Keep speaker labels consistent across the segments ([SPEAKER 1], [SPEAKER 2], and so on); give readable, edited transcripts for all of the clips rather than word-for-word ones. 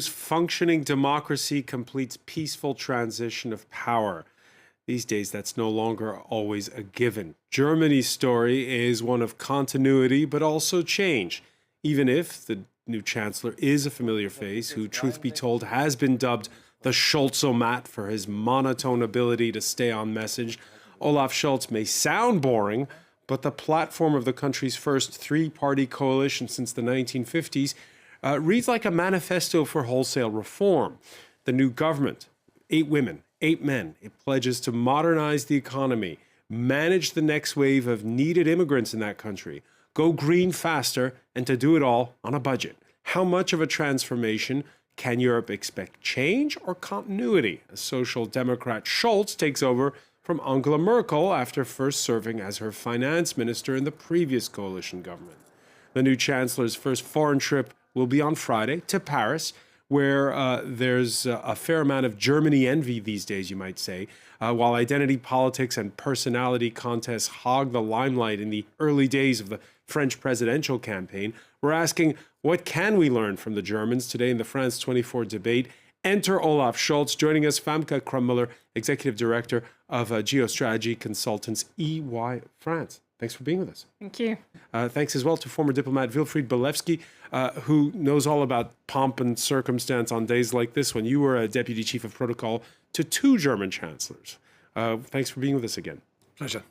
[SPEAKER 1] Functioning democracy completes peaceful transition of power. These days, that's no longer always a given. Germany's story is one of continuity, but also change, even if the new chancellor is a familiar face who, truth be told, has been dubbed the Scholzomat for his monotone ability to stay on message. Olaf Scholz may sound boring, but the platform of the country's first three-party coalition since the 1950s reads like a manifesto for wholesale reform. The new government, 8 women, 8 men, it pledges to modernize the economy, manage the next wave of needed immigrants in that country, go green faster, and to do it all on a budget. How much of a transformation can Europe expect? Change or continuity? As Social Democrat Scholz takes over from Angela Merkel after first serving as her finance minister in the previous coalition government. The new chancellor's first foreign trip will be on Friday to Paris, where there's a fair amount of Germany envy these days, you might say. While identity politics and personality contests hog the limelight in the early days of the French presidential campaign, we're asking, what can we learn from the Germans today in the France 24 debate? Enter Olaf Scholz, joining us, Famke Krummuller, Executive Director of Geostrategy Consultants, EY France. Thanks for being with us.
[SPEAKER 2] Thank you.
[SPEAKER 1] Thanks as well to former diplomat Wilfried Belewski, who knows all about pomp and circumstance on days like this one. You were a Deputy Chief of Protocol to 2 German chancellors. Thanks for being with us again.
[SPEAKER 3] Pleasure.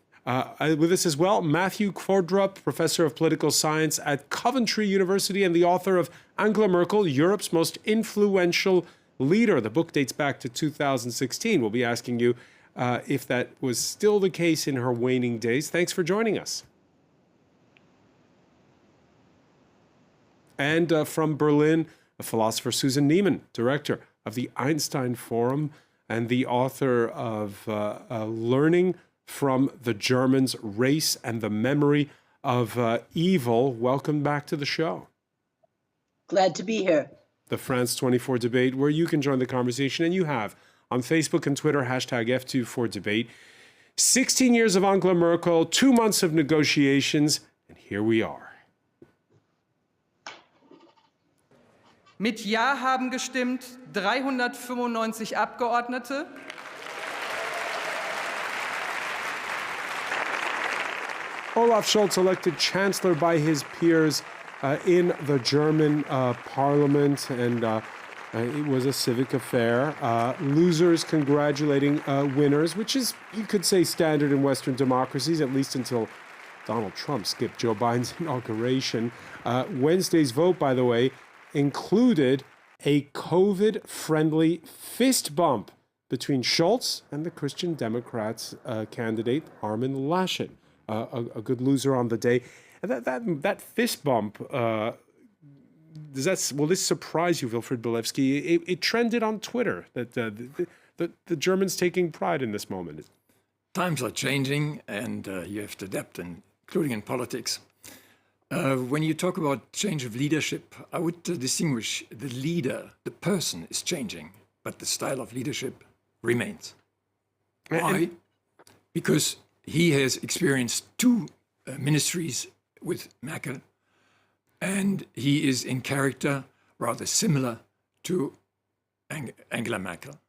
[SPEAKER 1] With us as well, Matthew Kvordrup, Professor of Political Science at Coventry University and the author of Angela Merkel, Europe's Most Influential Leader. The book dates back to 2016. We'll be asking you if that was still the case in her waning days. Thanks for joining us. And from Berlin, the philosopher Susan Neiman, director of the Einstein Forum and the author of Learning from the Germans, Race and the Memory of Evil. Welcome back to the show.
[SPEAKER 4] Glad to be here.
[SPEAKER 1] The France 24 debate, where you can join the conversation, and you have on Facebook and Twitter, hashtag F24debate. 16 years of Angela Merkel, 2 months of negotiations, and here we are.
[SPEAKER 5] Mit Ja haben gestimmt 395 Abgeordnete.
[SPEAKER 1] Olaf Scholz elected chancellor by his peers in the German parliament, and it was a civic affair. Losers congratulating winners, which is, you could say, standard in Western democracies, at least until Donald Trump skipped Joe Biden's inauguration. Wednesday's vote, by the way, included a COVID-friendly fist bump between Scholz and the Christian Democrats candidate Armin Laschet. A good loser on the day. And that fist bump, will this surprise you, Wilfried Belewski? It trended on Twitter that the Germans taking pride in this moment.
[SPEAKER 3] Times are changing, and you have to adapt, including in politics. When you talk about change of leadership, I would distinguish the leader, the person is changing, but the style of leadership remains. Why? Because he has experienced 2 ministries with Merkel, and he is in character rather similar to Angela Merkel.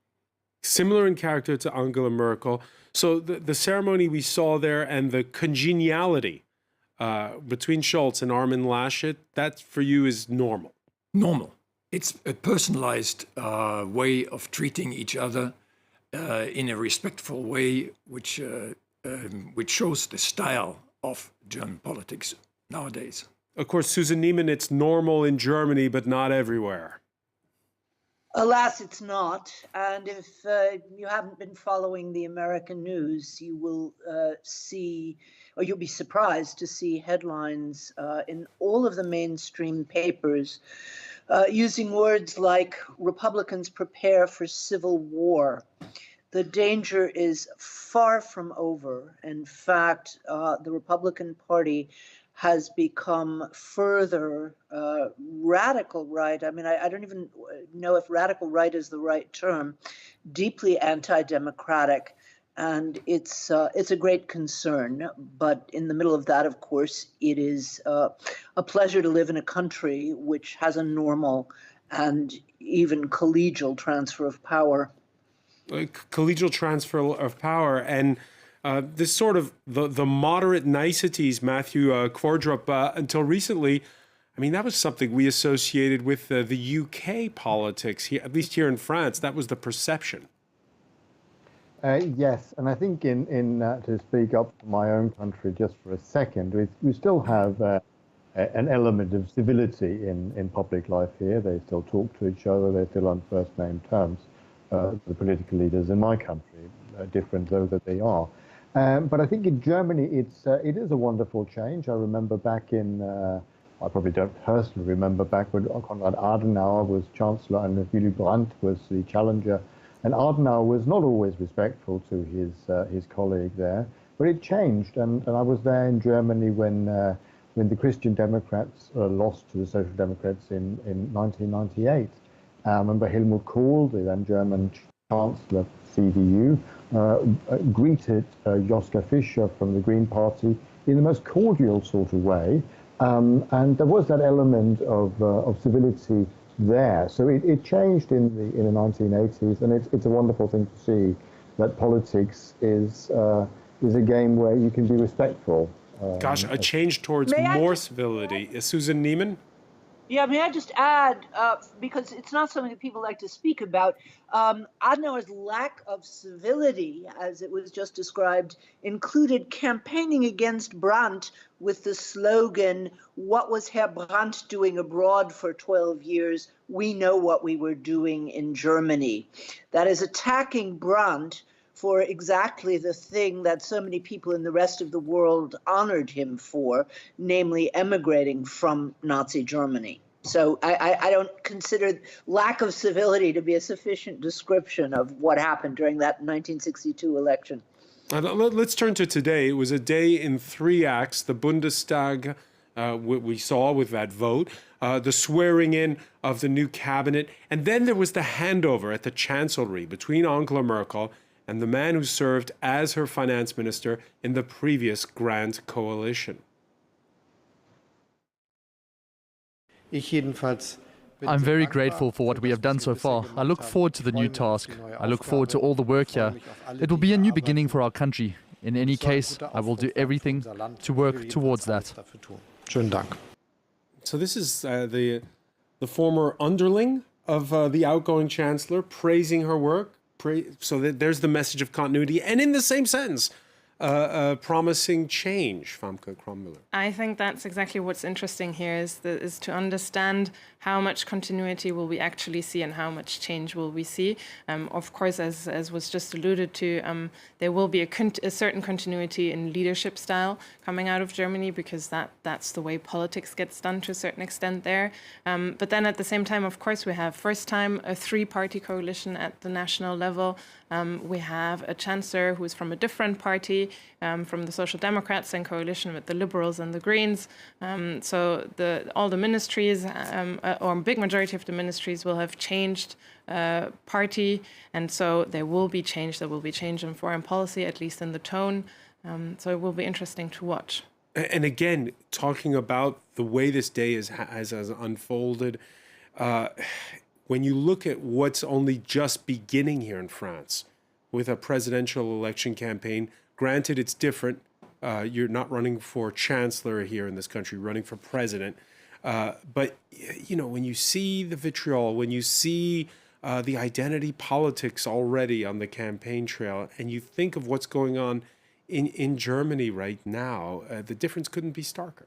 [SPEAKER 1] Similar in character to Angela Merkel. So the ceremony we saw there and the congeniality between Scholz and Armin Laschet, that for you is normal?
[SPEAKER 3] Normal. It's a personalized way of treating each other in a respectful way, which shows the style of German politics nowadays.
[SPEAKER 1] Of course, Susan Neiman, it's normal in Germany, but not everywhere.
[SPEAKER 4] Alas, it's not. And if you haven't been following the American news, you will see, or you'll be surprised to see headlines in all of the mainstream papers using words like Republicans prepare for civil war. The danger is far from over. In fact, the Republican Party has become further radical right. I mean, I don't even know if radical right is the right term, deeply anti-democratic. And it's a great concern. But in the middle of that, of course, it is a pleasure to live in a country which has a normal and even collegial transfer of power.
[SPEAKER 1] Collegial transfer of power and this sort of the moderate niceties, Matthew Kvordrup, until recently, I mean, that was something we associated with the UK politics, here, at least here in France. That was the perception.
[SPEAKER 2] Yes, and I think to speak up for my own country just for a second, we still have an element of civility in public life here. They still talk to each other. They're still on first name terms. The political leaders in my country, different though that they are. But I think in Germany, it is a wonderful change. I remember back in, I probably don't personally remember back when Konrad Adenauer was Chancellor and Willy Brandt was the challenger. And Adenauer was not always respectful to his colleague there, but it changed. And I was there in Germany when the Christian Democrats lost to the Social Democrats in 1998. I remember Helmut Kohl, the then German Chancellor of CDU, greeted Joschka Fischer from the Green Party in the most cordial sort of way. And there was that element of civility there. So it changed in the 1980s, and it's a wonderful thing to see that politics is a game where you can be respectful.
[SPEAKER 1] Gosh, a change towards more civility. Susan Neiman?
[SPEAKER 4] Yeah, may I just add, because it's not something that people like to speak about, Adenauer's lack of civility, as it was just described, included campaigning against Brandt with the slogan, "What was Herr Brandt doing abroad for 12 years? We know what we were doing in Germany." That is attacking Brandt for exactly the thing that so many people in the rest of the world honored him for, namely emigrating from Nazi Germany. So I don't consider lack of civility to be a sufficient description of what happened during that 1962 election.
[SPEAKER 1] Let's turn to today. It was a day in 3 acts. The Bundestag, we saw with that vote, the swearing in of the new cabinet, and then there was the handover at the Chancellery between Angela Merkel and the man who served as her finance minister in the previous Grand Coalition.
[SPEAKER 6] I'm very grateful for what we have done so far. I look forward to the new task. I look forward to all the work here. It will be a new beginning for our country. In any case, I will do everything to work towards that.
[SPEAKER 1] So this is the former underling of the outgoing chancellor praising her work. So there's the message of continuity, and in the same sentence, promising change, Famke Kronmüller.
[SPEAKER 7] I think that's exactly what's interesting here is to understand how much continuity will we actually see and how much change will we see. Of course, as was just alluded to, there will be a certain continuity in leadership style coming out of Germany because that's the way politics gets done to a certain extent there. But then at the same time, of course, we have first time a 3-party coalition at the national level. We have a chancellor who is from a different party, from the Social Democrats in coalition with the Liberals and the Greens. So all the ministries, or a big majority of the ministries, will have changed party. And so there will be change. There will be change in foreign policy, at least in the tone. So it will be interesting to watch.
[SPEAKER 1] And again, talking about the way this day has unfolded, when you look at what's only just beginning here in France with a presidential election campaign, granted it's different. You're not running for chancellor here in this country, running for president. But, you know, when you see the vitriol, when you see the identity politics already on the campaign trail, and you think of what's going on in Germany right now, the difference couldn't be starker.